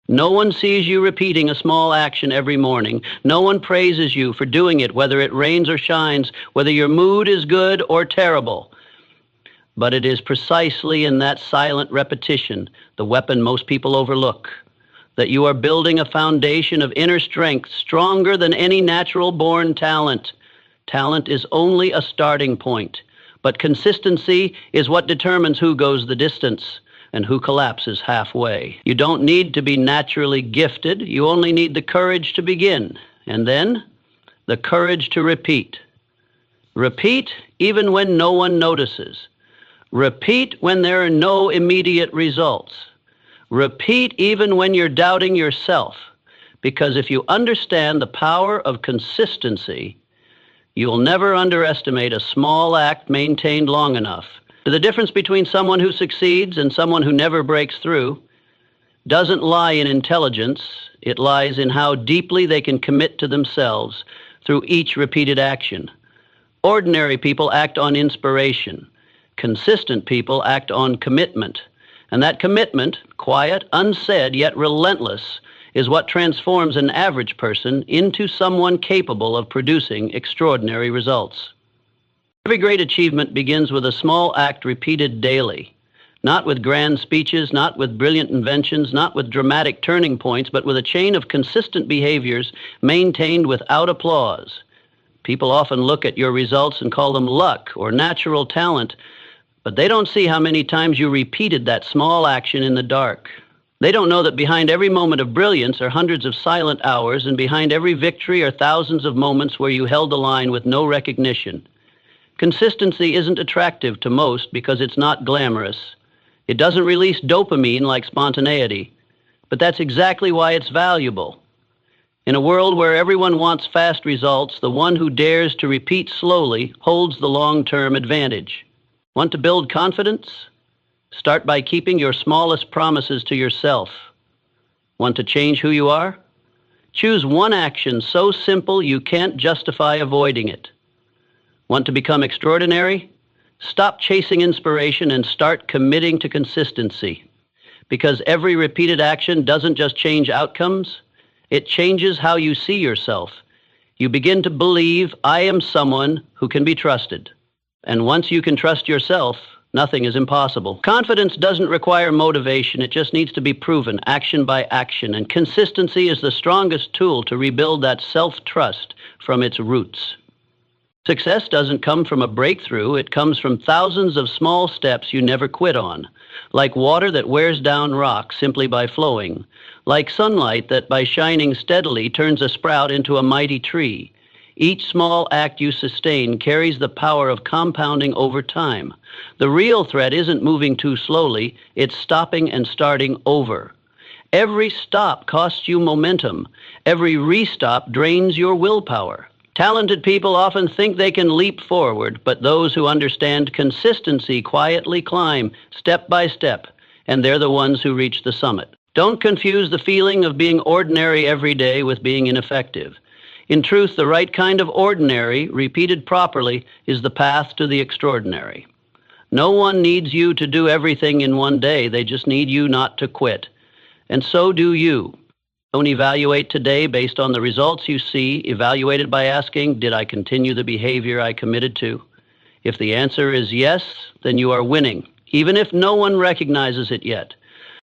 No one sees you repeating a small action every morning. No one praises you for doing it, whether it rains or shines, whether your mood is good or terrible. But it is precisely in that silent repetition, the weapon most people overlook, that you are building a foundation of inner strength stronger than any natural-born talent. Talent is only a starting point, but consistency is what determines who goes the distance and who collapses halfway. You don't need to be naturally gifted. You only need the courage to begin, and then the courage to repeat. Repeat even when no one notices. Repeat when there are no immediate results. Repeat even when you're doubting yourself, because if you understand the power of consistency, you'll never underestimate a small act maintained long enough. The difference between someone who succeeds and someone who never breaks through doesn't lie in intelligence. It lies in how deeply they can commit to themselves through each repeated action. Ordinary people act on inspiration. Consistent people act on commitment. And that commitment, quiet, unsaid, yet relentless, is what transforms an average person into someone capable of producing extraordinary results. Every great achievement begins with a small act repeated daily, not with grand speeches, not with brilliant inventions, not with dramatic turning points, but with a chain of consistent behaviors maintained without applause. People often look at your results and call them luck or natural talent, but they don't see how many times you repeated that small action in the dark. They don't know that behind every moment of brilliance are hundreds of silent hours, and behind every victory are thousands of moments where you held the line with no recognition. Consistency isn't attractive to most because it's not glamorous. It doesn't release dopamine like spontaneity, but that's exactly why it's valuable. In a world where everyone wants fast results, the one who dares to repeat slowly holds the long-term advantage. Want to build confidence? Start by keeping your smallest promises to yourself. Want to change who you are? Choose one action so simple you can't justify avoiding it. Want to become extraordinary? Stop chasing inspiration and start committing to consistency. Because every repeated action doesn't just change outcomes, it changes how you see yourself. You begin to believe, I am someone who can be trusted. And once you can trust yourself, nothing is impossible. Confidence doesn't require motivation. It just needs to be proven, action by action. And consistency is the strongest tool to rebuild that self-trust from its roots. Success doesn't come from a breakthrough. It comes from thousands of small steps you never quit on, like water that wears down rocks simply by flowing, like sunlight that by shining steadily turns a sprout into a mighty tree. Each small act you sustain carries the power of compounding over time. The real threat isn't moving too slowly, it's stopping and starting over. Every stop costs you momentum. Every restop drains your willpower. Talented people often think they can leap forward, but those who understand consistency quietly climb step by step, and they're the ones who reach the summit. Don't confuse the feeling of being ordinary every day with being ineffective. In truth, the right kind of ordinary, repeated properly, is the path to the extraordinary. No one needs you to do everything in one day. They just need you not to quit. And so do you. Don't evaluate today based on the results you see. Evaluate it by asking, did I continue the behavior I committed to? If the answer is yes, then you are winning, even if no one recognizes it yet.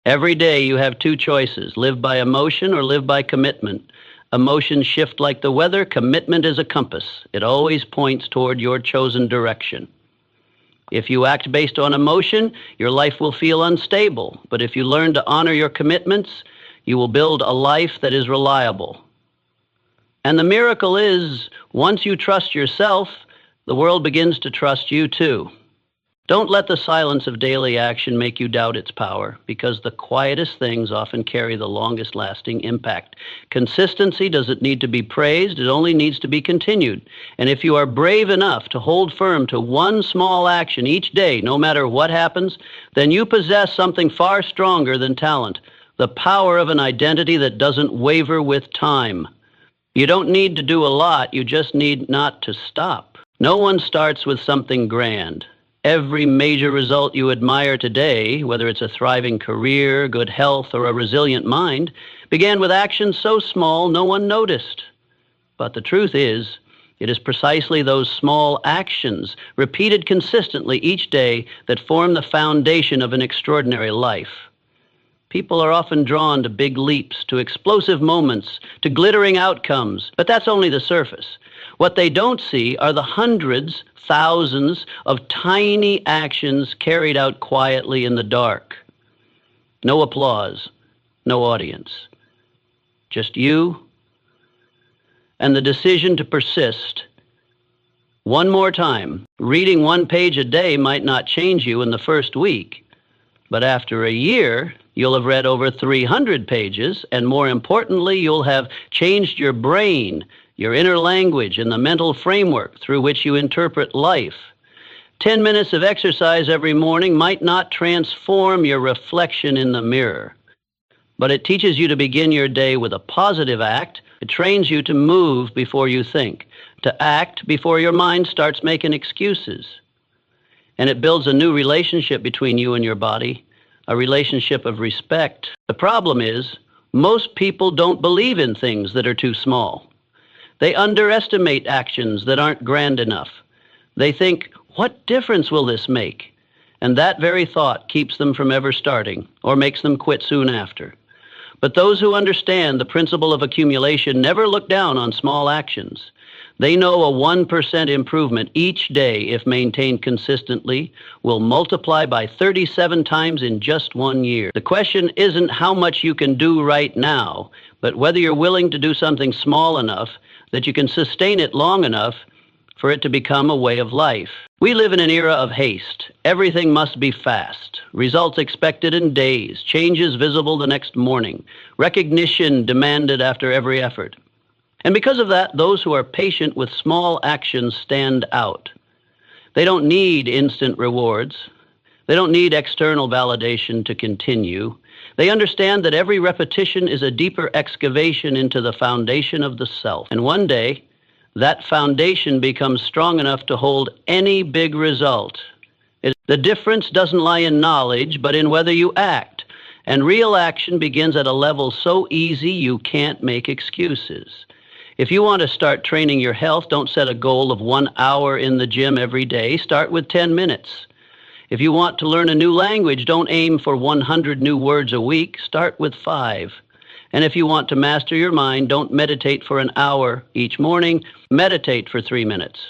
Every day you have two choices, live by emotion or live by commitment. Emotions shift like the weather. Commitment is a compass. It always points toward your chosen direction. If you act based on emotion, your life will feel unstable. But if you learn to honor your commitments, you will build a life that is reliable. And the miracle is, once you trust yourself, the world begins to trust you too. Don't let the silence of daily action make you doubt its power, because the quietest things often carry the longest lasting impact. Consistency doesn't need to be praised, it only needs to be continued. And if you are brave enough to hold firm to one small action each day, no matter what happens, then you possess something far stronger than talent, the power of an identity that doesn't waver with time. You don't need to do a lot, you just need not to stop. No one starts with something grand. Every major result you admire today, whether it's a thriving career, good health, or a resilient mind, began with actions so small no one noticed. But the truth is, it is precisely those small actions, repeated consistently each day, that form the foundation of an extraordinary life. People are often drawn to big leaps, to explosive moments, to glittering outcomes, but that's only the surface. What they don't see are the hundreds, thousands of tiny actions carried out quietly in the dark. No applause, no audience. Just you and the decision to persist. One more time, reading one page a day might not change you in the first week, but after a year, you'll have read over 300 pages, and more importantly, you'll have changed your brain, your inner language, and the mental framework through which you interpret life. 10 minutes of exercise every morning might not transform your reflection in the mirror, but it teaches you to begin your day with a positive act. It trains you to move before you think, to act before your mind starts making excuses. And it builds a new relationship between you and your body, a relationship of respect. The problem is, most people don't believe in things that are too small. They underestimate actions that aren't grand enough. They think, what difference will this make? And that very thought keeps them from ever starting, or makes them quit soon after. But those who understand the principle of accumulation never look down on small actions. They know a 1% improvement each day, if maintained consistently, will multiply by 37 times in just 1 year. The question isn't how much you can do right now, but whether you're willing to do something small enough that you can sustain it long enough for it to become a way of life. We live in an era of haste. Everything must be fast. Results expected in days. Changes visible the next morning. Recognition demanded after every effort. And because of that, those who are patient with small actions stand out. They don't need instant rewards. They don't need external validation to continue. They understand that every repetition is a deeper excavation into the foundation of the self. And one day, that foundation becomes strong enough to hold any big result. The difference doesn't lie in knowledge, but in whether you act. And real action begins at a level so easy you can't make excuses. If you want to start training your health, don't set a goal of 1 hour in the gym every day. Start with 10 minutes. If you want to learn a new language, don't aim for 100 new words a week. Start with 5. And if you want to master your mind, don't meditate for an hour each morning. Meditate for 3 minutes.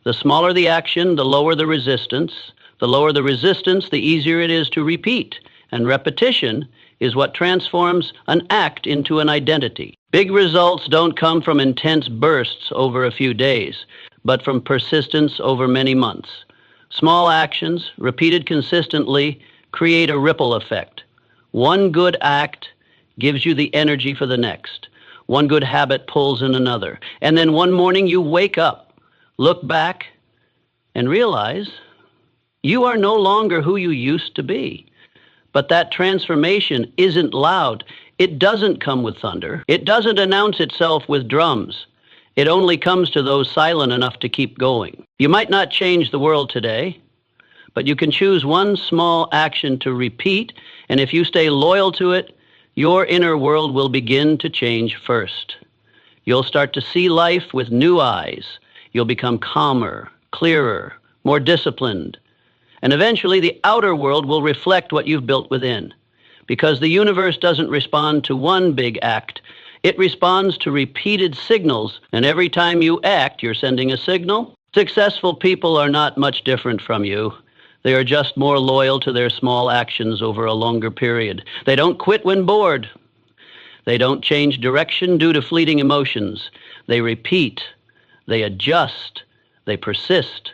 The smaller the action, the lower the resistance. The lower the resistance, the easier it is to repeat. And repetition is what transforms an act into an identity. Big results don't come from intense bursts over a few days, but from persistence over many months. Small actions, repeated consistently, create a ripple effect. One good act gives you the energy for the next. One good habit pulls in another. And then one morning you wake up, look back, and realize you are no longer who you used to be. But that transformation isn't loud. It doesn't come with thunder. It doesn't announce itself with drums. It only comes to those silent enough to keep going. You might not change the world today, but you can choose one small action to repeat, and if you stay loyal to it, your inner world will begin to change first. You'll start to see life with new eyes. You'll become calmer, clearer, more disciplined. And eventually the outer world will reflect what you've built within. Because the universe doesn't respond to one big act. It responds to repeated signals. And every time you act, you're sending a signal. Successful people are not much different from you. They are just more loyal to their small actions over a longer period. They don't quit when bored. They don't change direction due to fleeting emotions. They repeat. They adjust. They persist.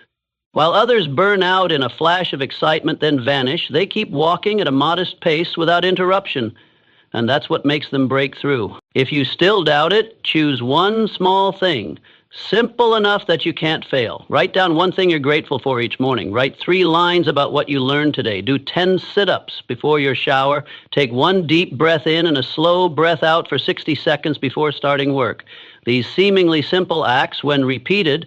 While others burn out in a flash of excitement, then vanish, they keep walking at a modest pace without interruption. And that's what makes them break through. If you still doubt it, choose one small thing. Simple enough that you can't fail. Write down one thing you're grateful for each morning. Write 3 lines about what you learned today. Do 10 sit-ups before your shower. Take 1 deep breath in and a slow breath out for 60 seconds before starting work. These seemingly simple acts, when repeated,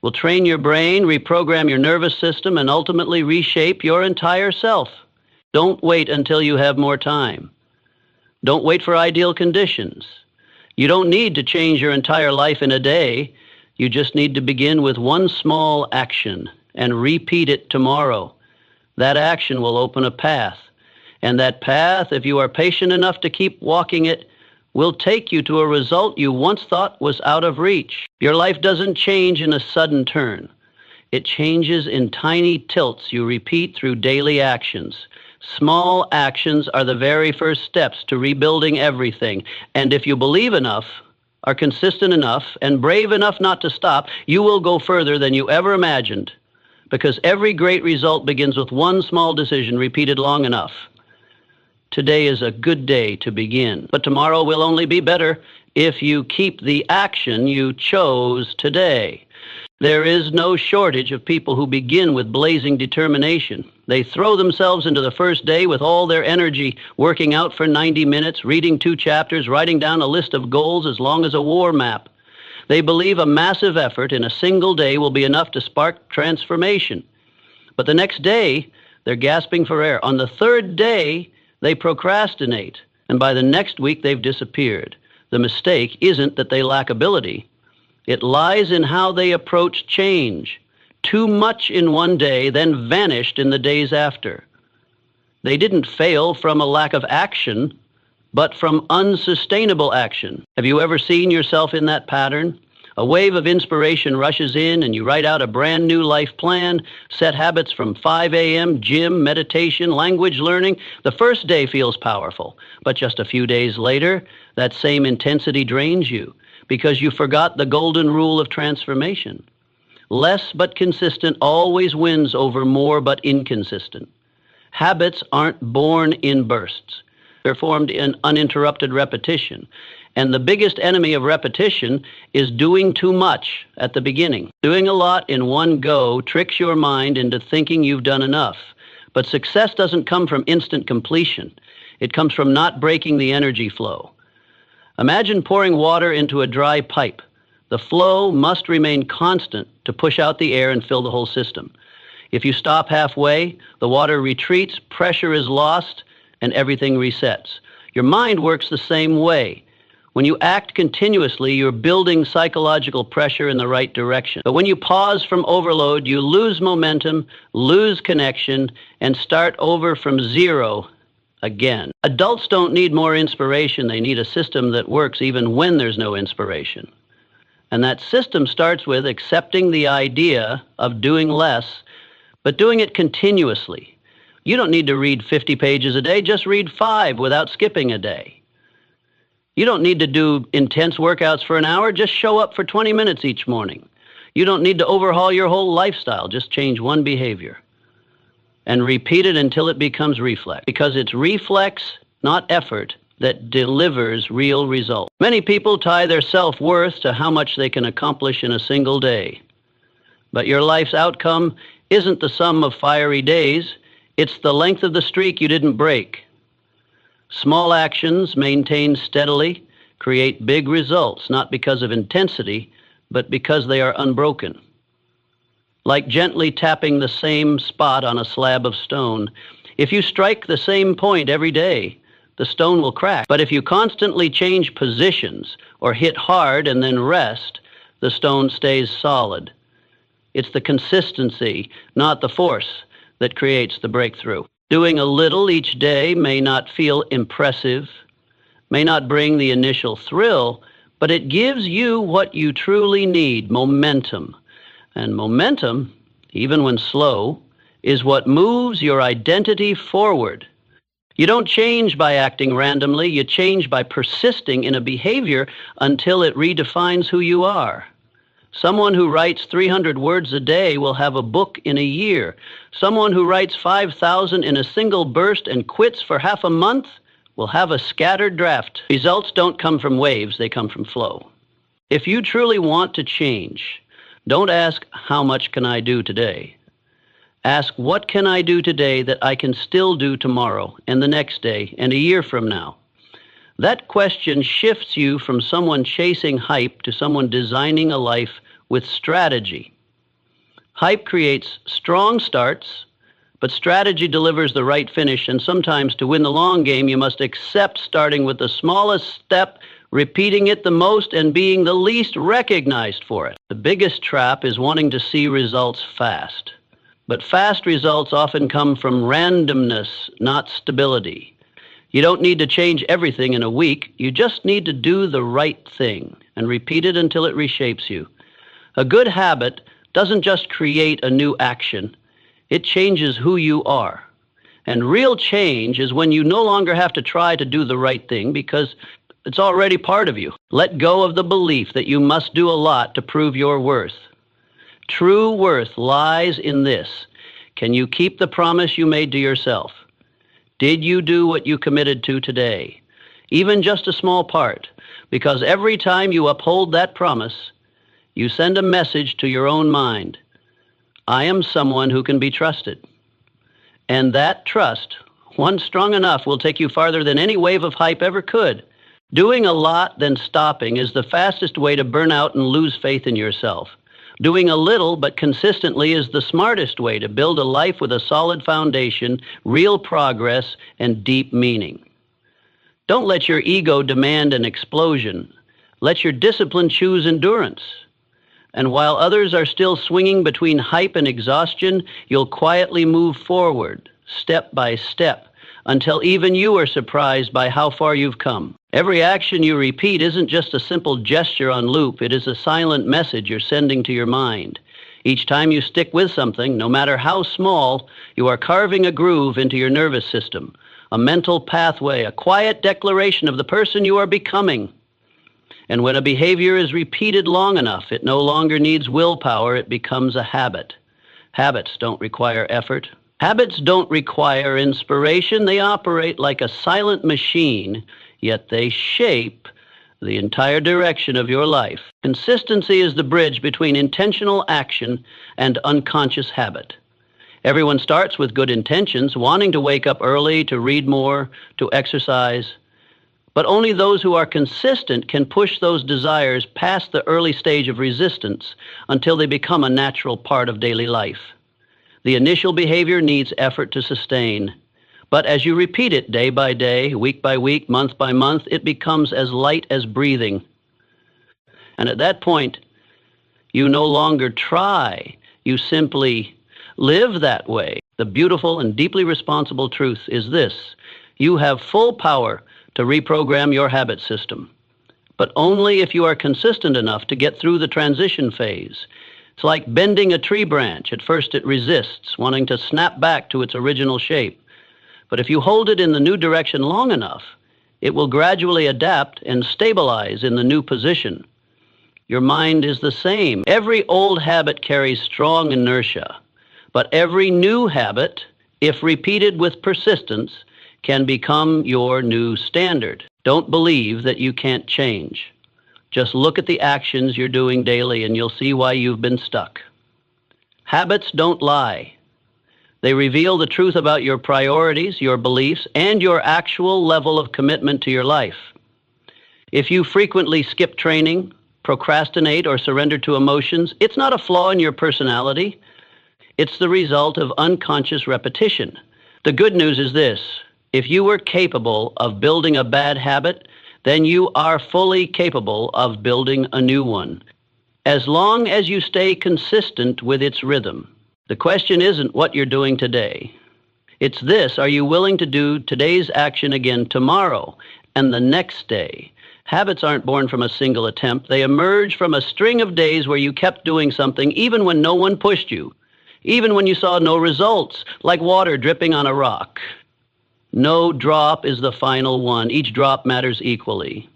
will train your brain, reprogram your nervous system, and ultimately reshape your entire self. Don't wait until you have more time. Don't wait for ideal conditions. You don't need to change your entire life in a day. You just need to begin with one small action and repeat it tomorrow. That action will open a path. And that path, if you are patient enough to keep walking it, will take you to a result you once thought was out of reach. Your life doesn't change in a sudden turn. It changes in tiny tilts you repeat through daily actions. Small actions are the very first steps to rebuilding everything. And if you believe enough, are consistent enough, and brave enough not to stop, you will go further than you ever imagined. Because every great result begins with one small decision repeated long enough. Today is a good day to begin, but tomorrow will only be better if you keep the action you chose today. There is no shortage of people who begin with blazing determination. They throw themselves into the first day with all their energy, working out for 90 minutes, reading 2 chapters, writing down a list of goals as long as a war map. They believe a massive effort in a single day will be enough to spark transformation. But the next day, they're gasping for air. On the third day, they procrastinate, and by the next week, they've disappeared. The mistake isn't that they lack ability. It lies in how they approach change. Too much in one day, then vanished in the days after. They didn't fail from a lack of action, but from unsustainable action. Have you ever seen yourself in that pattern? A wave of inspiration rushes in and you write out a brand new life plan, set habits from 5 a.m., gym, meditation, language learning. The first day feels powerful, but just a few days later, that same intensity drains you because you forgot the golden rule of transformation. Less but consistent always wins over more but inconsistent. Habits aren't born in bursts. They're formed in uninterrupted repetition. And the biggest enemy of repetition is doing too much at the beginning. Doing a lot in one go tricks your mind into thinking you've done enough. But success doesn't come from instant completion. It comes from not breaking the energy flow. Imagine pouring water into a dry pipe. The flow must remain constant to push out the air and fill the whole system. If you stop halfway, the water retreats, pressure is lost, and everything resets. Your mind works the same way. When you act continuously, you're building psychological pressure in the right direction. But when you pause from overload, you lose momentum, lose connection, and start over from zero again. Adults don't need more inspiration. They need a system that works even when there's no inspiration. And that system starts with accepting the idea of doing less, but doing it continuously. You don't need to read 50 pages a day. Just read 5 without skipping a day. You don't need to do intense workouts for an hour. Just show up for 20 minutes each morning. You don't need to overhaul your whole lifestyle. Just change one behavior and repeat it until it becomes reflex. Because it's reflex, not effort, that delivers real results. Many people tie their self-worth to how much they can accomplish in a single day. But your life's outcome isn't the sum of fiery days. It's the length of the streak you didn't break. Small actions maintained steadily create big results, not because of intensity, but because they are unbroken. Like gently tapping the same spot on a slab of stone. If you strike the same point every day, the stone will crack. But if you constantly change positions or hit hard and then rest, the stone stays solid. It's the consistency, not the force, that creates the breakthrough. Doing a little each day may not feel impressive, may not bring the initial thrill, but it gives you what you truly need, momentum. And momentum, even when slow, is what moves your identity forward. You don't change by acting randomly, you change by persisting in a behavior until it redefines who you are. Someone who writes 300 words a day will have a book in a year. Someone who writes 5,000 in a single burst and quits for half a month will have a scattered draft. Results don't come from waves, they come from flow. If you truly want to change, don't ask, how much can I do today? Ask, what can I do today that I can still do tomorrow and the next day and a year from now? That question shifts you from someone chasing hype to someone designing a life with strategy. Hype creates strong starts, but strategy delivers the right finish, and sometimes to win the long game, you must accept starting with the smallest step, repeating it the most, and being the least recognized for it. The biggest trap is wanting to see results fast. But fast results often come from randomness, not stability. You don't need to change everything in a week. You just need to do the right thing and repeat it until it reshapes you. A good habit doesn't just create a new action. It changes who you are. And real change is when you no longer have to try to do the right thing because it's already part of you. Let go of the belief that you must do a lot to prove your worth. True worth lies in this. Can you keep the promise you made to yourself? Did you do what you committed to today? Even just a small part, because every time you uphold that promise, you send a message to your own mind. I am someone who can be trusted. And that trust, once strong enough, will take you farther than any wave of hype ever could. Doing a lot, then stopping, is the fastest way to burn out and lose faith in yourself. Doing a little but consistently is the smartest way to build a life with a solid foundation, real progress, and deep meaning. Don't let your ego demand an explosion. Let your discipline choose endurance. And while others are still swinging between hype and exhaustion, you'll quietly move forward, step by step, until even you are surprised by how far you've come. Every action you repeat isn't just a simple gesture on loop. It is a silent message you're sending to your mind. Each time you stick with something, no matter how small, you are carving a groove into your nervous system, a mental pathway, a quiet declaration of the person you are becoming. And when a behavior is repeated long enough, it no longer needs willpower, it becomes a habit. Habits don't require effort. Habits don't require inspiration. They operate like a silent machine, yet they shape the entire direction of your life. Consistency is the bridge between intentional action and unconscious habit. Everyone starts with good intentions, wanting to wake up early, to read more, to exercise. But only those who are consistent can push those desires past the early stage of resistance until they become a natural part of daily life. The initial behavior needs effort to sustain. But as you repeat it day by day, week by week, month by month, it becomes as light as breathing. And at that point, you no longer try. You simply live that way. The beautiful and deeply responsible truth is this: you have full power to reprogram your habit system, but only if you are consistent enough to get through the transition phase. It's like bending a tree branch. At first it resists, wanting to snap back to its original shape. But if you hold it in the new direction long enough, it will gradually adapt and stabilize in the new position. Your mind is the same. Every old habit carries strong inertia, but every new habit, if repeated with persistence, can become your new standard. Don't believe that you can't change. Just look at the actions you're doing daily and you'll see why you've been stuck. Habits don't lie. They reveal the truth about your priorities, your beliefs, and your actual level of commitment to your life. If you frequently skip training, procrastinate, or surrender to emotions, it's not a flaw in your personality. It's the result of unconscious repetition. The good news is this: if you were capable of building a bad habit, then you are fully capable of building a new one, as long as you stay consistent with its rhythm. The question isn't what you're doing today. It's this: are you willing to do today's action again tomorrow and the next day? Habits aren't born from a single attempt. They emerge from a string of days where you kept doing something even when no one pushed you, even when you saw no results, like water dripping on a rock. No drop is the final one. Each drop matters equally.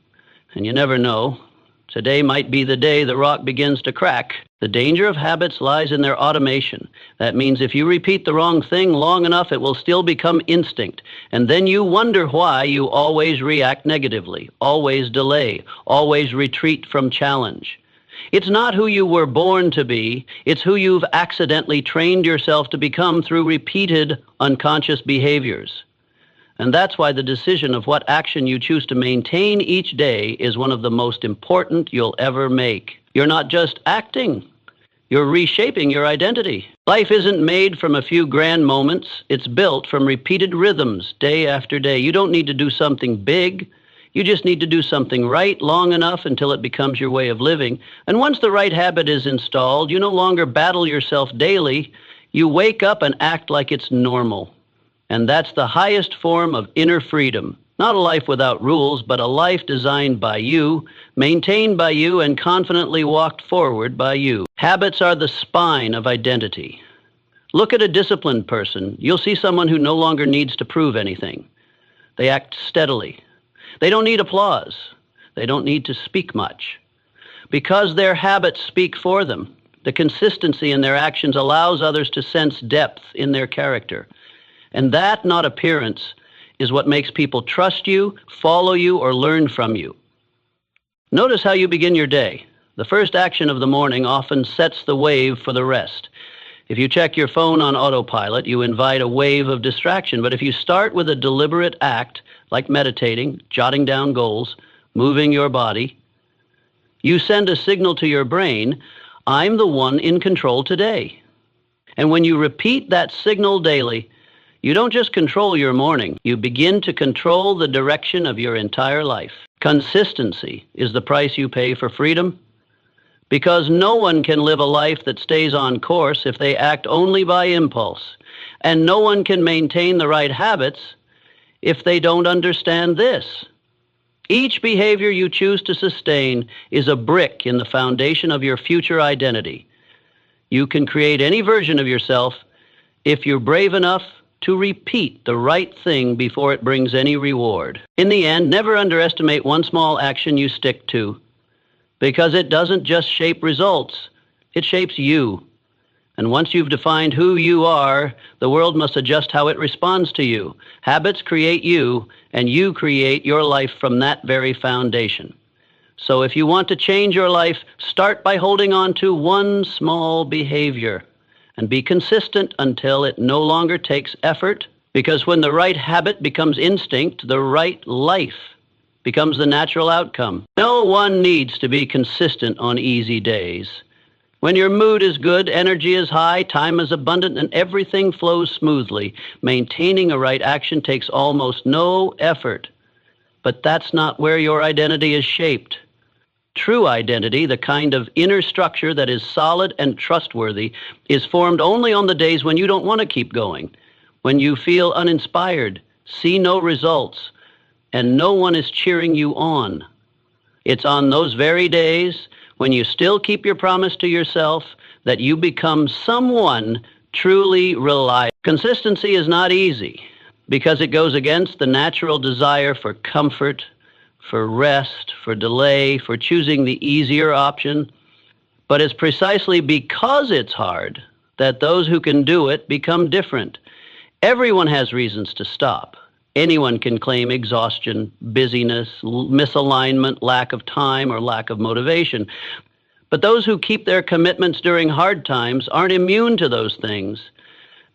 And you never know. Today might be the day the rock begins to crack. The danger of habits lies in their automation. That means if you repeat the wrong thing long enough, it will still become instinct. And then you wonder why you always react negatively, always delay, always retreat from challenge. It's not who you were born to be. It's who you've accidentally trained yourself to become through repeated unconscious behaviors. And that's why the decision of what action you choose to maintain each day is one of the most important you'll ever make. You're not just acting, You're reshaping your identity. Life isn't made from a few grand moments. It's built from repeated rhythms day after day. You don't need to do something big. You just need to do something right long enough until it becomes your way of living. And once the right habit is installed, you no longer battle yourself daily. You wake up and act like it's normal. And that's the highest form of inner freedom. Not a life without rules, but a life designed by you, maintained by you, and confidently walked forward by you. Habits are the spine of identity. Look at a disciplined person. You'll see someone who no longer needs to prove anything. They act steadily. They don't need applause. They don't need to speak much. Because their habits speak for them, the consistency in their actions allows others to sense depth in their character. And that, not appearance, is what makes people trust you, follow you, or learn from you. Notice how you begin your day. The first action of the morning often sets the wave for the rest. If you check your phone on autopilot, you invite a wave of distraction. But if you start with a deliberate act, like meditating, jotting down goals, moving your body, you send a signal to your brain, I'm the one in control today. And when you repeat that signal daily, you don't just control your morning, you begin to control the direction of your entire life. Consistency is the price you pay for freedom, because no one can live a life that stays on course if they act only by impulse, and no one can maintain the right habits if they don't understand this. Each behavior you choose to sustain is a brick in the foundation of your future identity. You can create any version of yourself if you're brave enough to repeat the right thing before it brings any reward. In the end, never underestimate one small action you stick to, because it doesn't just shape results, it shapes you. And once you've defined who you are, the world must adjust how it responds to you. Habits create you, and you create your life from that very foundation. So if you want to change your life, start by holding on to one small behavior and be consistent until it no longer takes effort, because when the right habit becomes instinct, the right life becomes the natural outcome. No one needs to be consistent on easy days. When your mood is good, energy is high, time is abundant, and everything flows smoothly, maintaining a right action takes almost no effort. But that's not where your identity is shaped. True identity, the kind of inner structure that is solid and trustworthy, is formed only on the days when you don't want to keep going, when you feel uninspired, see no results, and no one is cheering you on. It's on those very days when you still keep your promise to yourself that you become someone truly reliable. Consistency is not easy because it goes against the natural desire for comfort, for rest, for delay, for choosing the easier option. But it's precisely because it's hard that those who can do it become different. Everyone has reasons to stop. Anyone can claim exhaustion, busyness, misalignment, lack of time, or lack of motivation. But those who keep their commitments during hard times aren't immune to those things.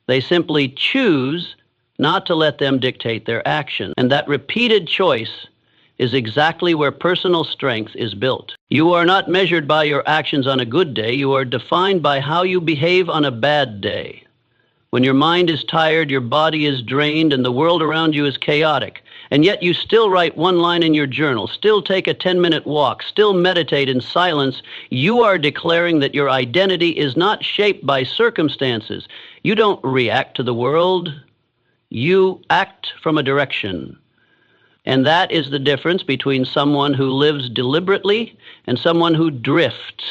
They simply choose not to let them dictate their action. And that repeated choice is exactly where personal strength is built. You are not measured by your actions on a good day. You are defined by how you behave on a bad day. When your mind is tired, your body is drained, and the world around you is chaotic, and yet you still write one line in your journal, still take a 10-minute walk, still meditate in silence, you are declaring that your identity is not shaped by circumstances. You don't react to the world. You act from a direction. And that is the difference between someone who lives deliberately and someone who drifts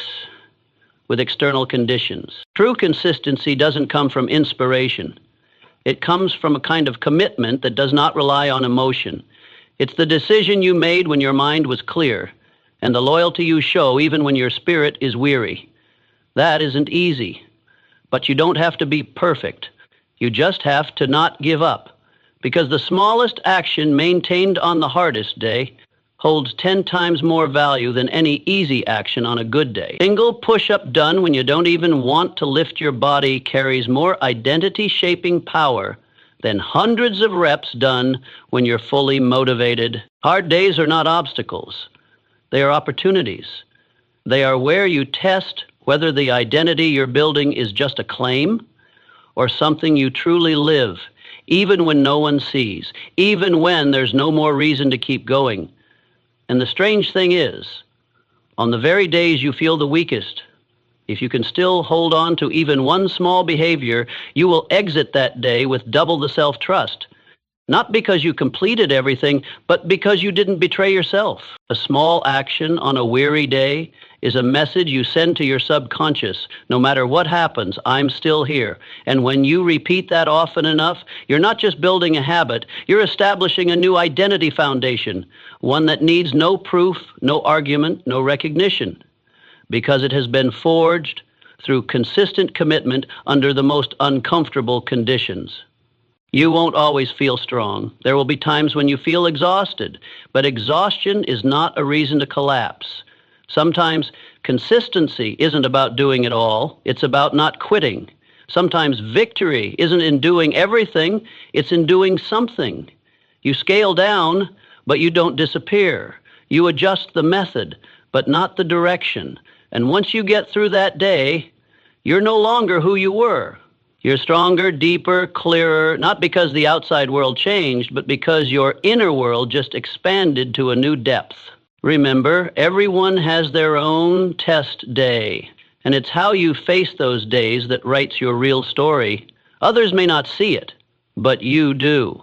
with external conditions. True consistency doesn't come from inspiration. It comes from a kind of commitment that does not rely on emotion. It's the decision you made when your mind was clear, and the loyalty you show even when your spirit is weary. That isn't easy, but you don't have to be perfect. You just have to not give up, because the smallest action maintained on the hardest day holds 10 times more value than any easy action on a good day. Single push-up done when you don't even want to lift your body carries more identity-shaping power than hundreds of reps done when you're fully motivated. Hard days are not obstacles. They are opportunities. They are where you test whether the identity you're building is just a claim or something you truly live, even when no one sees, even when there's no more reason to keep going. And the strange thing is, on the very days you feel the weakest, if you can still hold on to even one small behavior, you will exit that day with double the self-trust. Not because you completed everything, but because you didn't betray yourself. A small action on a weary day is a message you send to your subconscious. No matter what happens, I'm still here. And when you repeat that often enough, you're not just building a habit, you're establishing a new identity foundation, one that needs no proof, no argument, no recognition, because it has been forged through consistent commitment under the most uncomfortable conditions. You won't always feel strong. There will be times when you feel exhausted, but exhaustion is not a reason to collapse. Sometimes consistency isn't about doing it all, it's about not quitting. Sometimes victory isn't in doing everything, it's in doing something. You scale down, but you don't disappear. You adjust the method, but not the direction. And once you get through that day, you're no longer who you were. You're stronger, deeper, clearer, not because the outside world changed, but because your inner world just expanded to a new depth. Remember, everyone has their own test day, and it's how you face those days that writes your real story. Others may not see it, but you do.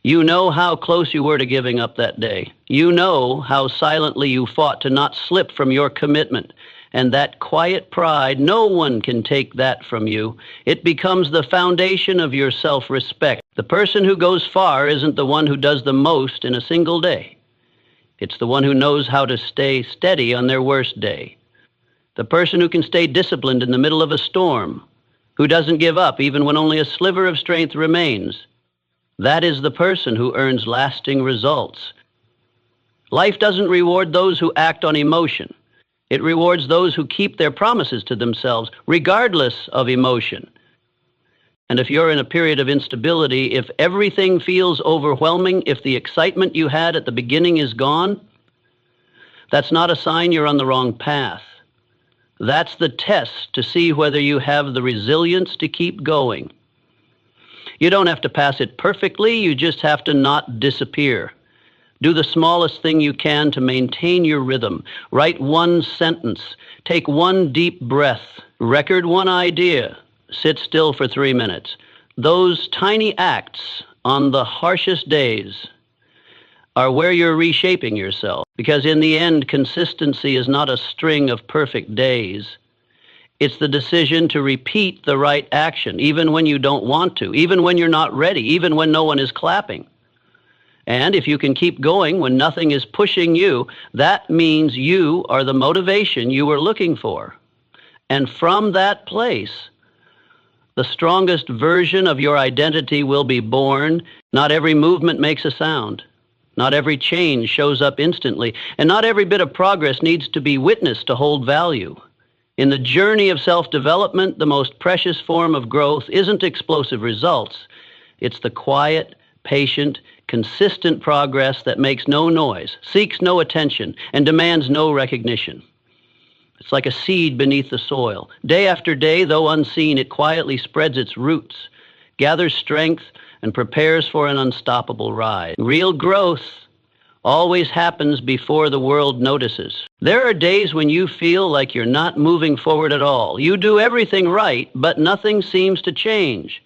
You know how close you were to giving up that day. You know how silently you fought to not slip from your commitment. And that quiet pride, no one can take that from you. It becomes the foundation of your self-respect. The person who goes far isn't the one who does the most in a single day. It's the one who knows how to stay steady on their worst day. The person who can stay disciplined in the middle of a storm, who doesn't give up even when only a sliver of strength remains. That is the person who earns lasting results. Life doesn't reward those who act on emotion. It rewards those who keep their promises to themselves, regardless of emotion. And if you're in a period of instability, if everything feels overwhelming, if the excitement you had at the beginning is gone, that's not a sign you're on the wrong path. That's the test to see whether you have the resilience to keep going. You don't have to pass it perfectly, you just have to not disappear. Do the smallest thing you can to maintain your rhythm. Write one sentence. Take one deep breath. Record one idea. Sit still for 3 minutes. Those tiny acts on the harshest days are where you're reshaping yourself. Because in the end, consistency is not a string of perfect days. It's the decision to repeat the right action, even when you don't want to, even when you're not ready, even when no one is clapping. And if you can keep going when nothing is pushing you, that means you are the motivation you were looking for. And from that place, the strongest version of your identity will be born. Not every movement makes a sound. Not every change shows up instantly. And not every bit of progress needs to be witnessed to hold value. In the journey of self-development, the most precious form of growth isn't explosive results. It's the quiet, patient, consistent progress that makes no noise, seeks no attention, and demands no recognition. It's like a seed beneath the soil. Day after day, though unseen, it quietly spreads its roots, gathers strength, and prepares for an unstoppable rise. Real growth always happens before the world notices. There are days when you feel like you're not moving forward at all. You do everything right, but nothing seems to change.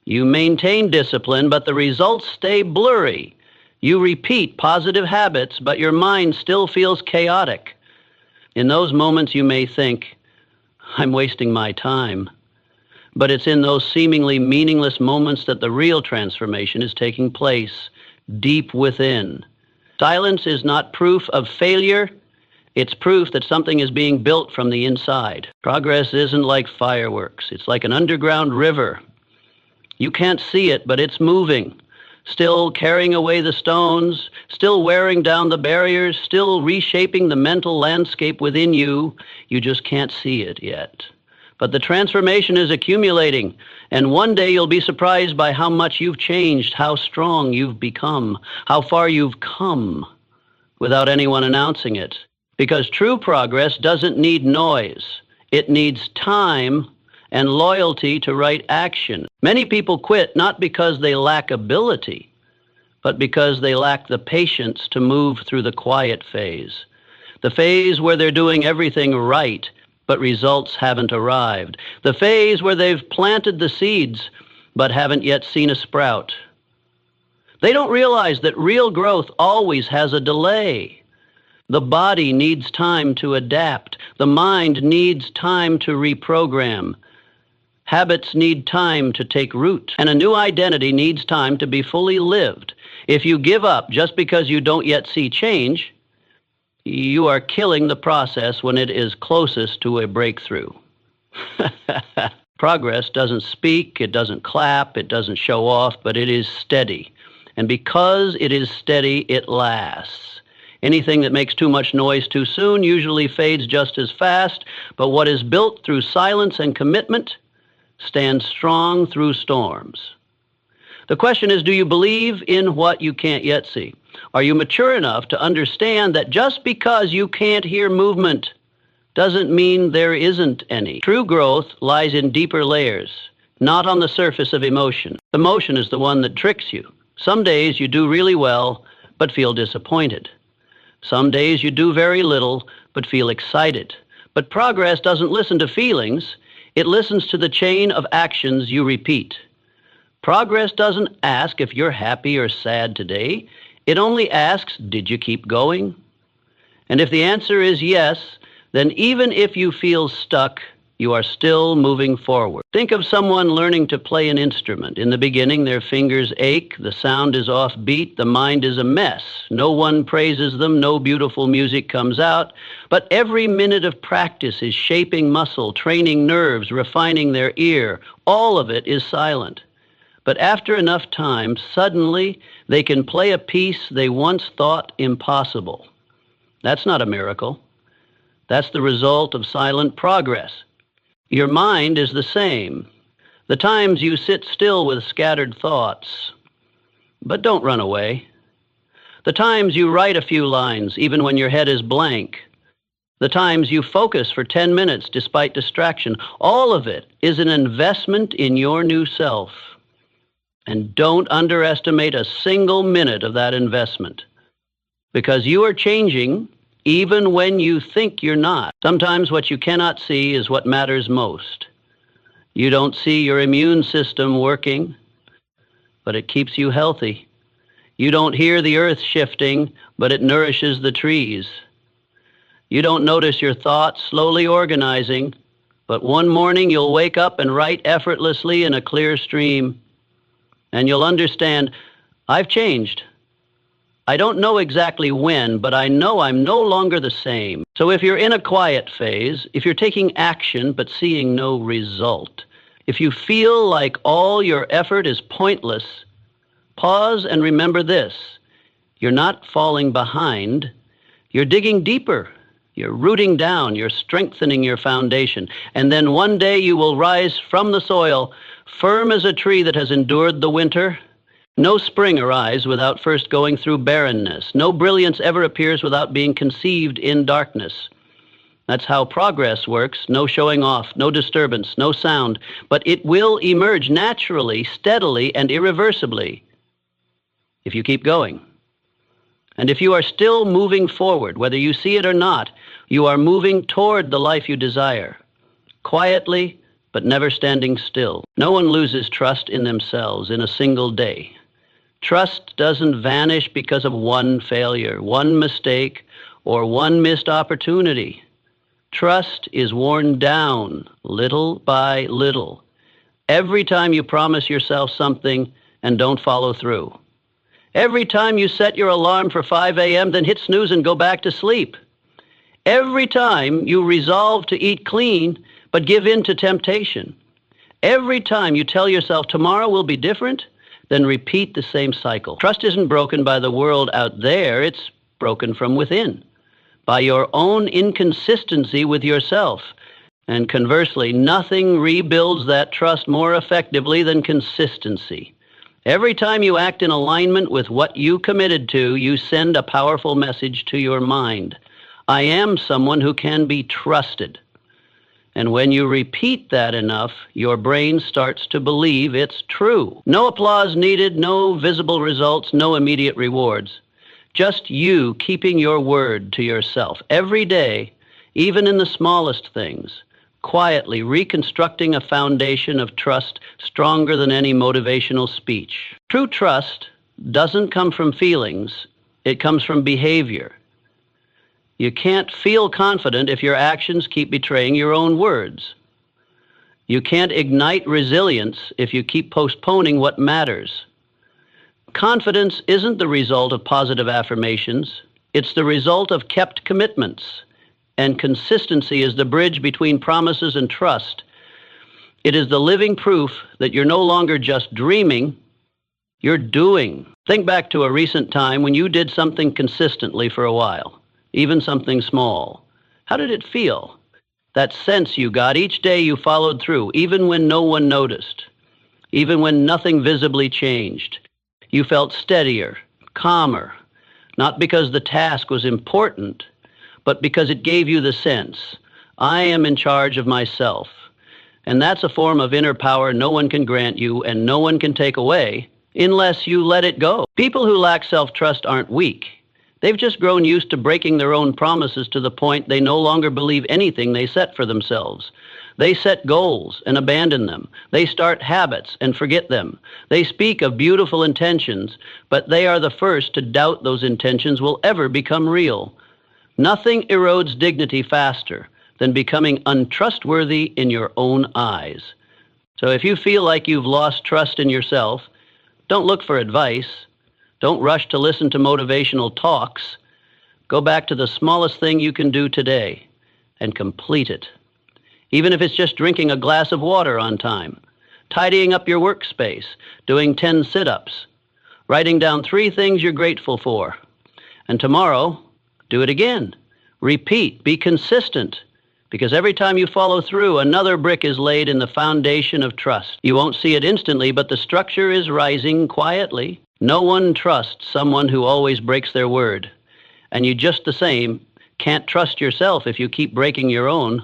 You maintain discipline, but the results stay blurry. You repeat positive habits, but your mind still feels chaotic. In those moments, you may think, I'm wasting my time. But it's in those seemingly meaningless moments that the real transformation is taking place, deep within. Silence is not proof of failure. It's proof that something is being built from the inside. Progress isn't like fireworks. It's like an underground river. You can't see it, but it's moving, still carrying away the stones, still wearing down the barriers, still reshaping the mental landscape within you. You just can't see it yet. But the transformation is accumulating, and one day you'll be surprised by how much you've changed, how strong you've become, how far you've come without anyone announcing it. Because true progress doesn't need noise. It needs time and loyalty to right action. Many people quit not because they lack ability, but because they lack the patience to move through the quiet phase. The phase where they're doing everything right, but results haven't arrived. The phase where they've planted the seeds, but haven't yet seen a sprout. They don't realize that real growth always has a delay. The body needs time to adapt. The mind needs time to reprogram. Habits need time to take root, and a new identity needs time to be fully lived. If you give up just because you don't yet see change, you are killing the process when it is closest to a breakthrough. Progress doesn't speak, it doesn't clap, it doesn't show off, but it is steady. And because it is steady, it lasts. Anything that makes too much noise too soon usually fades just as fast, but what is built through silence and commitment stands strong through storms. The question is, do you believe in what you can't yet see? Are you mature enough to understand that just because you can't hear movement doesn't mean there isn't any? True growth lies in deeper layers, not on the surface of emotion. Emotion is the one that tricks you. Some days you do really well, but feel disappointed. Some days you do very little, but feel excited. But progress doesn't listen to feelings. It listens to the chain of actions you repeat. Progress doesn't ask if you're happy or sad today. It only asks, did you keep going? And if the answer is yes, then even if you feel stuck, you are still moving forward. Think of someone learning to play an instrument. In the beginning, their fingers ache, the sound is offbeat, the mind is a mess. No one praises them, no beautiful music comes out, but every minute of practice is shaping muscle, training nerves, refining their ear. All of it is silent. But after enough time, suddenly they can play a piece they once thought impossible. That's not a miracle. That's the result of silent progress. Your mind is the same. The times you sit still with scattered thoughts, but don't run away. The times you write a few lines, even when your head is blank. The times you focus for 10 minutes despite distraction. All of it is an investment in your new self. And don't underestimate a single minute of that investment, because you are changing even when you think you're not. Sometimes what you cannot see is what matters most. You don't see your immune system working, but it keeps you healthy. You don't hear the earth shifting, but it nourishes the trees. You don't notice your thoughts slowly organizing, but one morning you'll wake up and write effortlessly in a clear stream, and you'll understand, I've changed. I don't know exactly when, but I know I'm no longer the same. So if you're in a quiet phase, if you're taking action but seeing no result, if you feel like all your effort is pointless, pause and remember this. You're not falling behind. You're digging deeper. You're rooting down. You're strengthening your foundation. And then one day you will rise from the soil, firm as a tree that has endured the winter. No spring arrives without first going through barrenness. No brilliance ever appears without being conceived in darkness. That's how progress works. No showing off, no disturbance, no sound. But it will emerge naturally, steadily, and irreversibly if you keep going. And if you are still moving forward, whether you see it or not, you are moving toward the life you desire, quietly, but never standing still. No one loses trust in themselves in a single day. Trust doesn't vanish because of one failure, one mistake, or one missed opportunity. Trust is worn down little by little. Every time you promise yourself something and don't follow through. Every time you set your alarm for 5 a.m., then hit snooze and go back to sleep. Every time you resolve to eat clean, but give in to temptation. Every time you tell yourself tomorrow will be different, then repeat the same cycle. Trust isn't broken by the world out there, it's broken from within, by your own inconsistency with yourself. And conversely, nothing rebuilds that trust more effectively than consistency. Every time you act in alignment with what you committed to, you send a powerful message to your mind. I am someone who can be trusted. And when you repeat that enough, your brain starts to believe it's true. No applause needed, no visible results, no immediate rewards. Just you keeping your word to yourself every day, even in the smallest things, quietly reconstructing a foundation of trust stronger than any motivational speech. True trust doesn't come from feelings, it comes from behavior. You can't feel confident if your actions keep betraying your own words. You can't ignite resilience if you keep postponing what matters. Confidence isn't the result of positive affirmations. It's the result of kept commitments. And consistency is the bridge between promises and trust. It is the living proof that you're no longer just dreaming, you're doing. Think back to a recent time when you did something consistently for a while. Even something small. How did it feel? That sense you got each day you followed through, even when no one noticed, even when nothing visibly changed. You felt steadier, calmer, not because the task was important, but because it gave you the sense, I am in charge of myself. And that's a form of inner power no one can grant you and no one can take away unless you let it go. People who lack self-trust aren't weak. They've just grown used to breaking their own promises to the point they no longer believe anything they set for themselves. They set goals and abandon them. They start habits and forget them. They speak of beautiful intentions, but they are the first to doubt those intentions will ever become real. Nothing erodes dignity faster than becoming untrustworthy in your own eyes. So if you feel like you've lost trust in yourself, don't look for advice. Don't rush to listen to motivational talks. Go back to the smallest thing you can do today and complete it. Even if it's just drinking a glass of water on time, tidying up your workspace, doing 10 sit-ups, writing down 3 things you're grateful for. And tomorrow, do it again. Repeat, be consistent, because every time you follow through, another brick is laid in the foundation of trust. You won't see it instantly, but the structure is rising quietly. No one trusts someone who always breaks their word. And you just the same can't trust yourself if you keep breaking your own.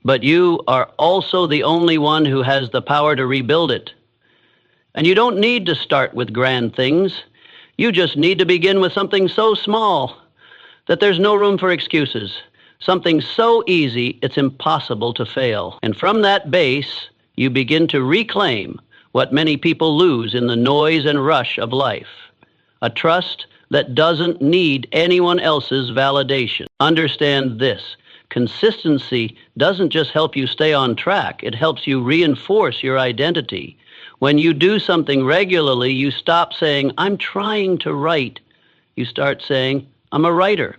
But you are also the only one who has the power to rebuild it. And you don't need to start with grand things. You just need to begin with something so small that there's no room for excuses. Something so easy it's impossible to fail. And from that base, you begin to reclaim what many people lose in the noise and rush of life. A trust that doesn't need anyone else's validation. Understand this. Consistency doesn't just help you stay on track. It helps you reinforce your identity. When you do something regularly, you stop saying, I'm trying to write. You start saying, I'm a writer.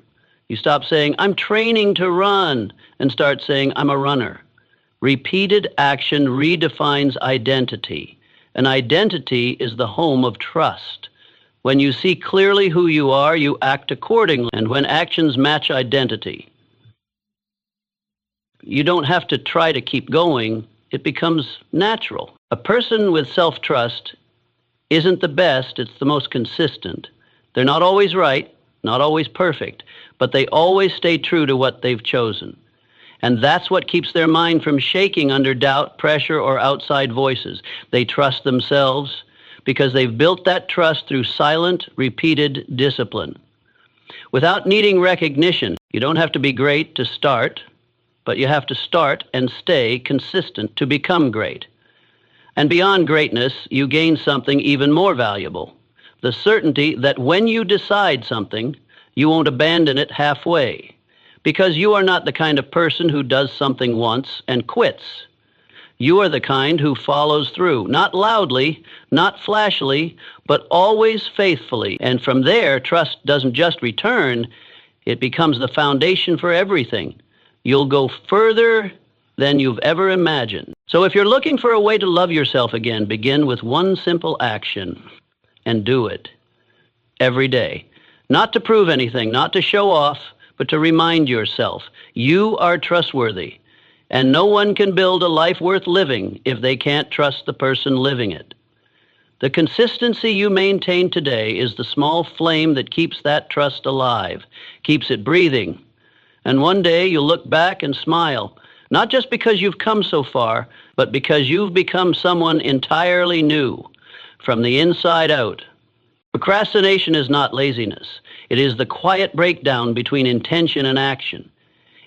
You stop saying, I'm training to run, and start saying, I'm a runner. Repeated action redefines identity. An identity is the home of trust. When you see clearly who you are, you act accordingly. And when actions match identity, you don't have to try to keep going. It becomes natural. A person with self-trust isn't the best, it's the most consistent. They're not always right, not always perfect, but they always stay true to what they've chosen. And that's what keeps their mind from shaking under doubt, pressure, or outside voices. They trust themselves because they've built that trust through silent, repeated discipline. Without needing recognition, you don't have to be great to start, but you have to start and stay consistent to become great. And beyond greatness, you gain something even more valuable. The certainty that when you decide something, you won't abandon it halfway. Because you are not the kind of person who does something once and quits. You are the kind who follows through, not loudly, not flashily, but always faithfully. And from there, trust doesn't just return, it becomes the foundation for everything. You'll go further than you've ever imagined. So if you're looking for a way to love yourself again, begin with one simple action and do it every day. Not to prove anything, not to show off, but to remind yourself, you are trustworthy, and no one can build a life worth living if they can't trust the person living it. The consistency you maintain today is the small flame that keeps that trust alive, keeps it breathing. And one day you'll look back and smile Not just because you've come so far, but because you've become someone entirely new, from the inside out. Procrastination is not laziness. It is the quiet breakdown between intention and action.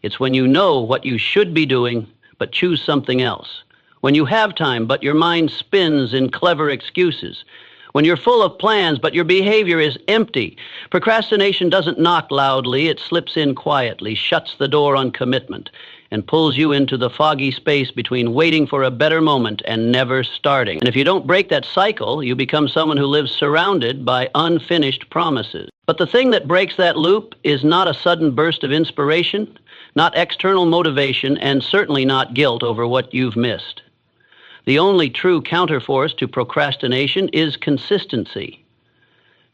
It's when you know what you should be doing, but choose something else. When you have time, but your mind spins in clever excuses. When you're full of plans, but your behavior is empty. Procrastination doesn't knock loudly. It slips in quietly, shuts the door on commitment, and pulls you into the foggy space between waiting for a better moment and never starting. And if you don't break that cycle, you become someone who lives surrounded by unfinished promises. But the thing that breaks that loop is not a sudden burst of inspiration, not external motivation, and certainly not guilt over what you've missed. The only true counterforce to procrastination is consistency.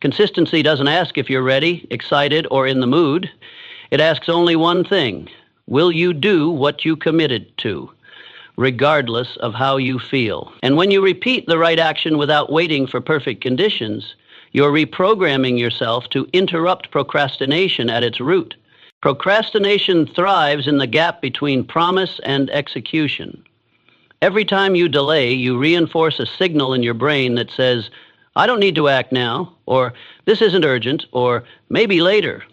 Consistency doesn't ask if you're ready, excited, or in the mood. It asks only one thing: will you do what you committed to, regardless of how you feel? And when you repeat the right action without waiting for perfect conditions, you're reprogramming yourself to interrupt procrastination at its root. Procrastination thrives in the gap between promise and execution. Every time you delay, you reinforce a signal in your brain that says, I don't need to act now, or this isn't urgent, or maybe later.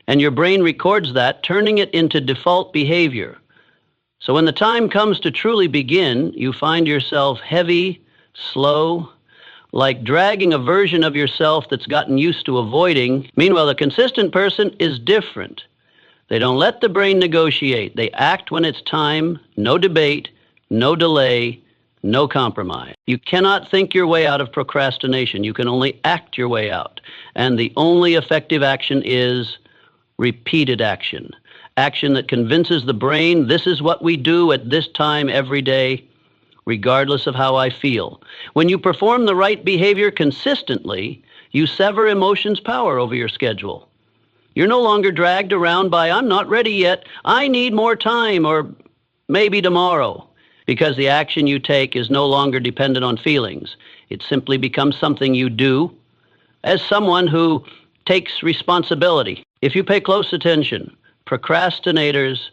And your brain records that, turning it into default behavior. So when the time comes to truly begin, you find yourself heavy, slow, like dragging a version of yourself that's gotten used to avoiding. Meanwhile, the consistent person is different. They don't let the brain negotiate. They act when it's time, no debate, no delay, no compromise. You cannot think your way out of procrastination. You can only act your way out. And the only effective action is repeated action. Action that convinces the brain this is what we do at this time every day, regardless of how I feel. When you perform the right behavior consistently, you sever emotion's power over your schedule. You're no longer dragged around by, I'm not ready yet, I need more time, or maybe tomorrow. Because the action you take is no longer dependent on feelings. It simply becomes something you do as someone who takes responsibility. If you pay close attention, procrastinators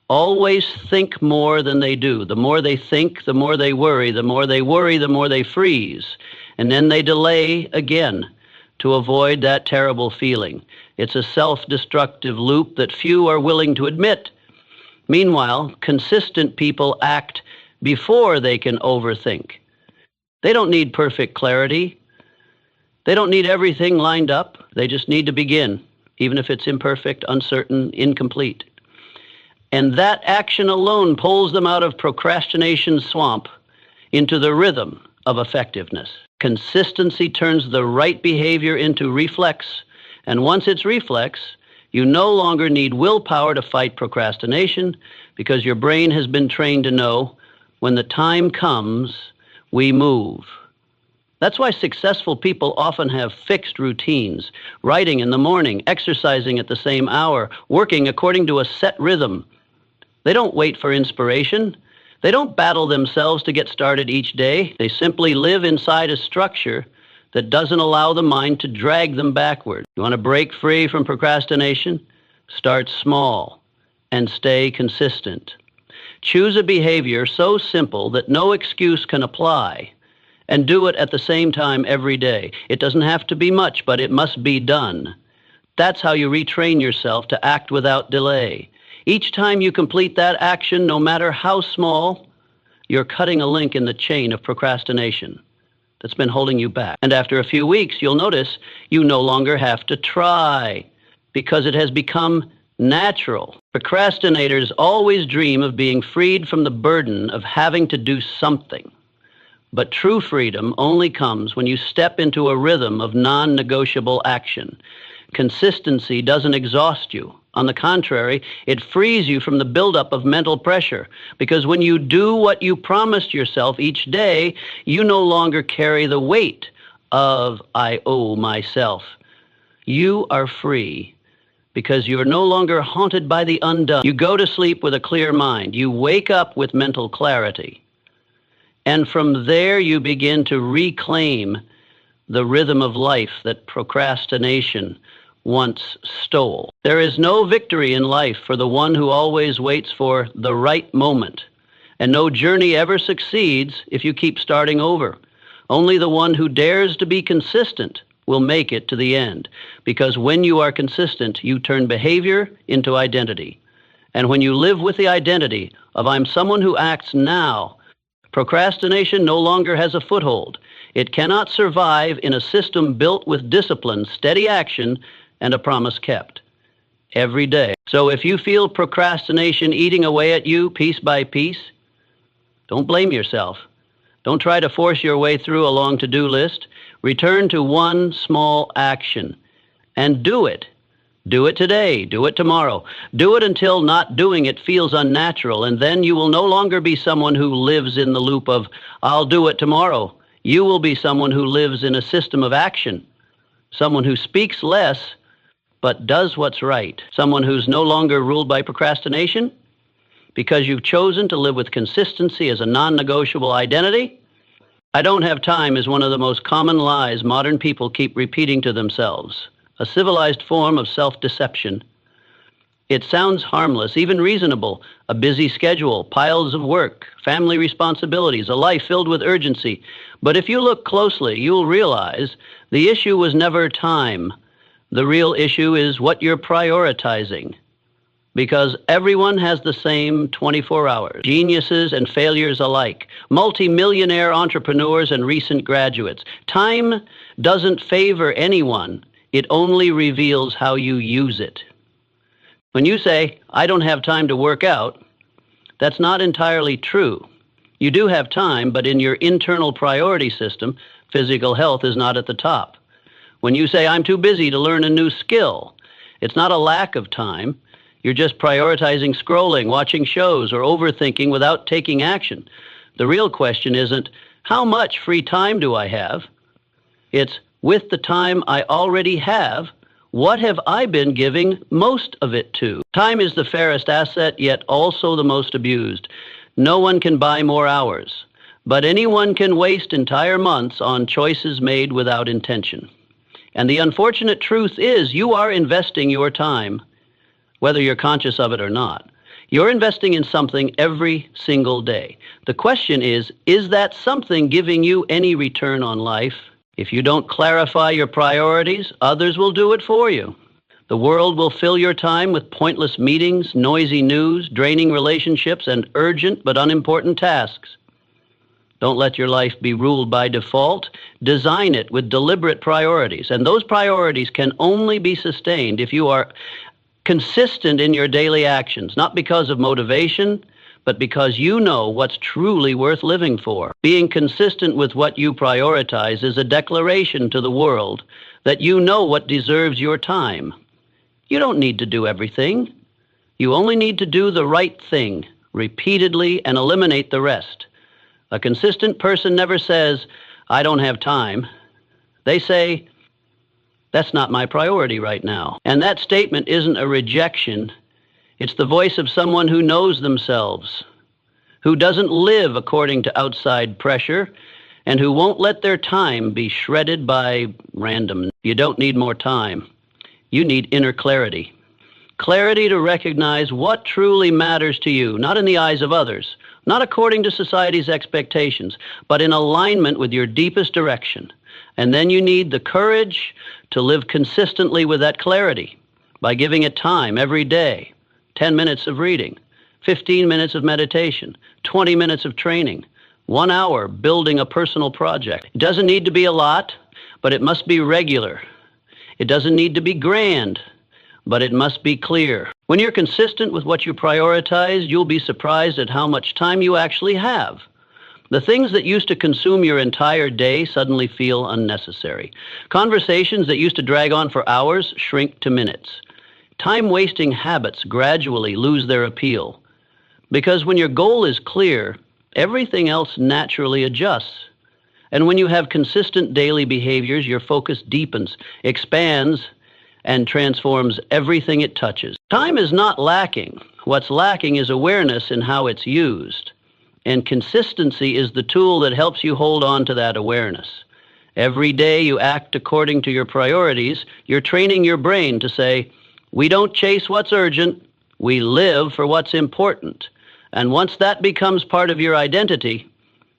always think more than they do. The more they think, the more they worry. The more they worry, the more they freeze. And then they delay again to avoid that terrible feeling. It's a self-destructive loop that few are willing to admit. Meanwhile, consistent people act before they can overthink. They don't need perfect clarity. They don't need everything lined up. They just need to begin, even if it's imperfect, uncertain, incomplete. And that action alone pulls them out of procrastination's swamp into the rhythm of effectiveness. Consistency turns the right behavior into reflex, and once it's reflex, you no longer need willpower to fight procrastination because your brain has been trained to know when the time comes, we move. That's why successful people often have fixed routines, writing in the morning, exercising at the same hour, working according to a set rhythm. They don't wait for inspiration. They don't battle themselves to get started each day. They simply live inside a structure that doesn't allow the mind to drag them backward. You want to break free from procrastination? Start small and stay consistent. Choose a behavior so simple that no excuse can apply, and do it at the same time every day. It doesn't have to be much, but it must be done. That's how you retrain yourself to act without delay. Each time you complete that action, no matter how small, you're cutting a link in the chain of procrastination that's been holding you back. And after a few weeks, you'll notice you no longer have to try because it has become natural. Procrastinators always dream of being freed from the burden of having to do something. But true freedom only comes when you step into a rhythm of non-negotiable action. Consistency doesn't exhaust you. On the contrary, it frees you from the buildup of mental pressure, because when you do what you promised yourself each day, you no longer carry the weight of I owe myself. You are free because you're no longer haunted by the undone. You go to sleep with a clear mind. You wake up with mental clarity. And from there you begin to reclaim the rhythm of life that procrastination once stole. There is no victory in life for the one who always waits for the right moment, and no journey ever succeeds if you keep starting over. Only the one who dares to be consistent will make it to the end, because when you are consistent, you turn behavior into identity. And when you live with the identity of I'm someone who acts now, procrastination no longer has a foothold. It cannot survive in a system built with discipline, steady action, and a promise kept every day. So if you feel procrastination eating away at you piece by piece, don't blame yourself. Don't try to force your way through a long to-do list. Return to one small action and do it. Do it today. Do it tomorrow. Do it until not doing it feels unnatural, and then you will no longer be someone who lives in the loop of, I'll do it tomorrow. You will be someone who lives in a system of action, someone who speaks less but does what's right, someone who's no longer ruled by procrastination because you've chosen to live with consistency as a non-negotiable identity. I don't have time is one of the most common lies modern people keep repeating to themselves, a civilized form of self-deception. It sounds harmless, even reasonable, a busy schedule, piles of work, family responsibilities, a life filled with urgency. But if you look closely, you'll realize the issue was never time. The real issue is what you're prioritizing. Because everyone has the same 24 hours, geniuses and failures alike, multi-millionaire entrepreneurs and recent graduates. Time doesn't favor anyone. It only reveals how you use it. When you say, I don't have time to work out, that's not entirely true. You do have time, but in your internal priority system, physical health is not at the top. When you say, I'm too busy to learn a new skill, it's not a lack of time. You're just prioritizing scrolling, watching shows, or overthinking without taking action. The real question isn't, how much free time do I have? It's, with the time I already have, what have I been giving most of it to? Time is the fairest asset, yet also the most abused. No one can buy more hours, but anyone can waste entire months on choices made without intention. And the unfortunate truth is you are investing your time, whether you're conscious of it or not. You're investing in something every single day. The question is that something giving you any return on life? If you don't clarify your priorities, others will do it for you. The world will fill your time with pointless meetings, noisy news, draining relationships, and urgent but unimportant tasks. Don't let your life be ruled by default. Design it with deliberate priorities. And those priorities can only be sustained if you are consistent in your daily actions, not because of motivation, but because you know what's truly worth living for. Being consistent with what you prioritize is a declaration to the world that you know what deserves your time. You don't need to do everything. You only need to do the right thing repeatedly and eliminate the rest. A consistent person never says, I don't have time. They say, that's not my priority right now. And that statement isn't a rejection. It's the voice of someone who knows themselves, who doesn't live according to outside pressure, and who won't let their time be shredded by random. You don't need more time. You need inner clarity. Clarity to recognize what truly matters to you, not in the eyes of others, not according to society's expectations, but in alignment with your deepest direction. And then you need the courage to live consistently with that clarity by giving it time every day. 10 minutes of reading, 15 minutes of meditation, 20 minutes of training, 1 hour building a personal project. It doesn't need to be a lot, but it must be regular. It doesn't need to be grand, but it must be clear. When you're consistent with what you prioritize, you'll be surprised at how much time you actually have. The things that used to consume your entire day suddenly feel unnecessary. Conversations that used to drag on for hours shrink to minutes. Time-wasting habits gradually lose their appeal. Because when your goal is clear, everything else naturally adjusts. And when you have consistent daily behaviors, your focus deepens, expands, and transforms everything it touches. Time is not lacking. What's lacking is awareness in how it's used. And consistency is the tool that helps you hold on to that awareness. Every day you act according to your priorities, you're training your brain to say, we don't chase what's urgent, we live for what's important. And once that becomes part of your identity,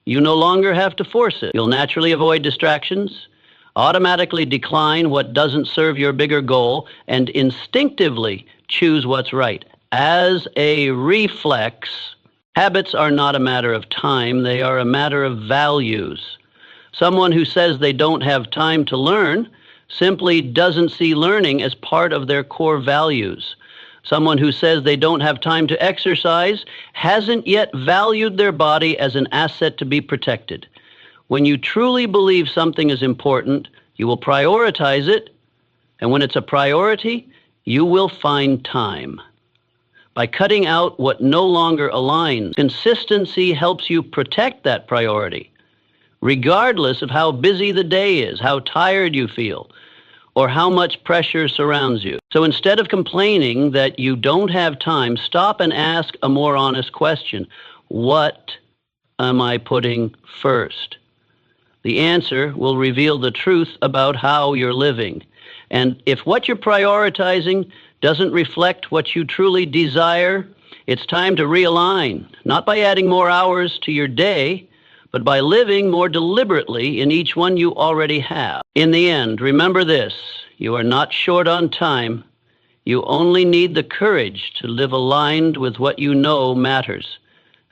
you no longer have to force it. You'll naturally avoid distractions, automatically decline what doesn't serve your bigger goal, and instinctively choose what's right. As a reflex, habits are not a matter of time, they are a matter of values. Someone who says they don't have time to learn simply doesn't see learning as part of their core values. Someone who says they don't have time to exercise hasn't yet valued their body as an asset to be protected. When you truly believe something is important, you will prioritize it, and when it's a priority, you will find time. By cutting out what no longer aligns, consistency helps you protect that priority, regardless of how busy the day is, how tired you feel, or how much pressure surrounds you. So instead of complaining that you don't have time, stop and ask a more honest question. What am I putting first? The answer will reveal the truth about how you're living. And if what you're prioritizing doesn't reflect what you truly desire, it's time to realign, not by adding more hours to your day, but by living more deliberately in each one you already have. In the end, remember this, you are not short on time. You only need the courage to live aligned with what you know matters.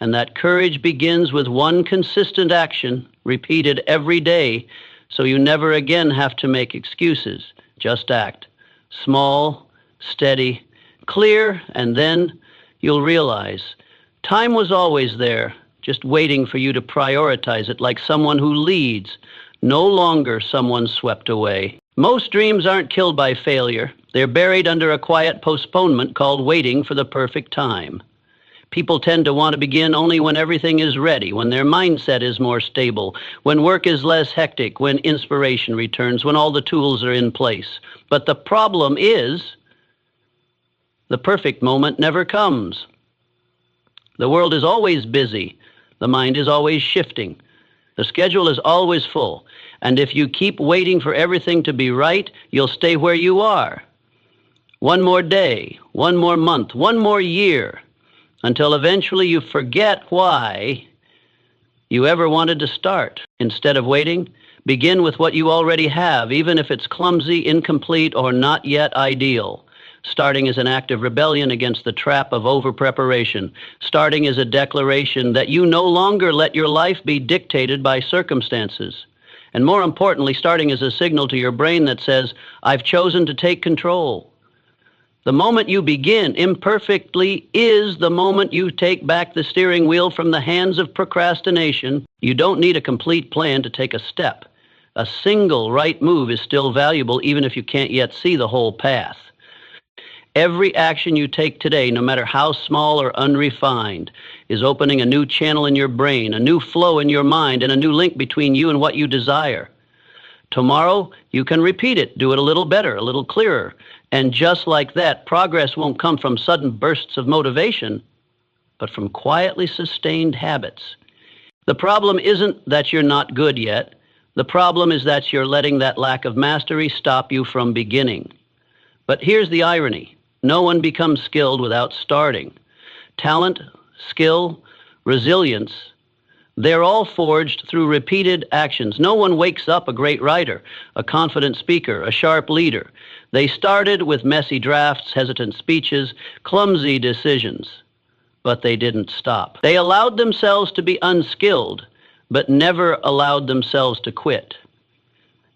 And that courage begins with one consistent action, repeated every day, so you never again have to make excuses. Just act. Small, steady, clear, and then you'll realize time was always there, just waiting for you to prioritize it like someone who leads, no longer someone swept away. Most dreams aren't killed by failure. They're buried under a quiet postponement called waiting for the perfect time. People tend to want to begin only when everything is ready, when their mindset is more stable, when work is less hectic, when inspiration returns, when all the tools are in place. But the problem is, the perfect moment never comes. The world is always busy. The mind is always shifting. The schedule is always full. And if you keep waiting for everything to be right, you'll stay where you are. One more day, one more month, one more year, until eventually you forget why you ever wanted to start. Instead of waiting, begin with what you already have, even if it's clumsy, incomplete, or not yet ideal. Starting is an act of rebellion against the trap of over-preparation. Starting is a declaration that you no longer let your life be dictated by circumstances. And more importantly, starting is a signal to your brain that says, I've chosen to take control. The moment you begin imperfectly is the moment you take back the steering wheel from the hands of procrastination. You don't need a complete plan to take a step. A single right move is still valuable even if you can't yet see the whole path. Every action you take today, no matter how small or unrefined, is opening a new channel in your brain, a new flow in your mind, and a new link between you and what you desire. Tomorrow, you can repeat it, do it a little better, a little clearer. And just like that, progress won't come from sudden bursts of motivation, but from quietly sustained habits. The problem isn't that you're not good yet. The problem is that you're letting that lack of mastery stop you from beginning. But here's the irony. No one becomes skilled without starting. Talent, skill, resilience, they're all forged through repeated actions. No one wakes up a great writer, a confident speaker, a sharp leader. They started with messy drafts, hesitant speeches, clumsy decisions, but they didn't stop. They allowed themselves to be unskilled, but never allowed themselves to quit.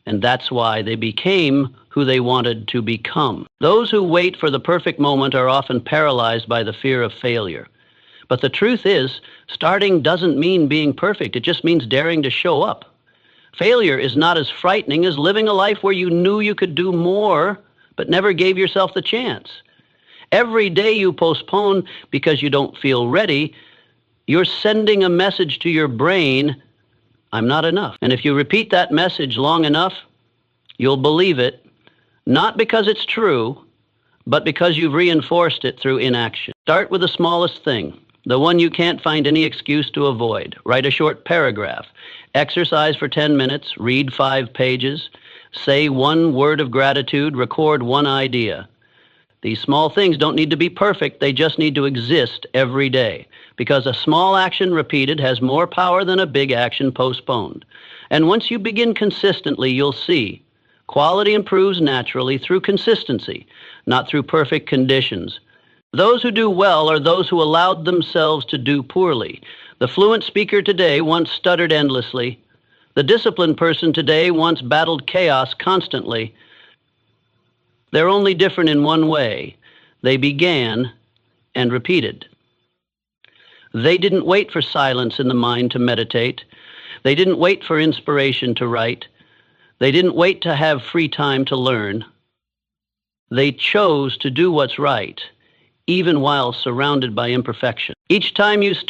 And that's why they became who they wanted to become. Those who wait for the perfect moment are often paralyzed by the fear of failure. But the truth is, starting doesn't mean being perfect. It just means daring to show up. Failure is not as frightening as living a life where you knew you could do more, but never gave yourself the chance. Every day you postpone because you don't feel ready, you're sending a message to your brain, I'm not enough. And if you repeat that message long enough, you'll believe it, not because it's true, but because you've reinforced it through inaction. Start with the smallest thing. The one you can't find any excuse to avoid. Write a short paragraph. Exercise for 10 minutes. Read 5 pages. Say 1 word of gratitude. Record 1 idea. These small things don't need to be perfect. They just need to exist every day. Because a small action repeated has more power than a big action postponed. And once you begin consistently, you'll see quality improves naturally through consistency, not through perfect conditions. Those who do well are those who allowed themselves to do poorly. The fluent speaker today once stuttered endlessly. The disciplined person today once battled chaos constantly. They're only different in one way. They began and repeated. They didn't wait for silence in the mind to meditate. They didn't wait for inspiration to write. They didn't wait to have free time to learn. They chose to do what's right, even while surrounded by imperfection. Each time you start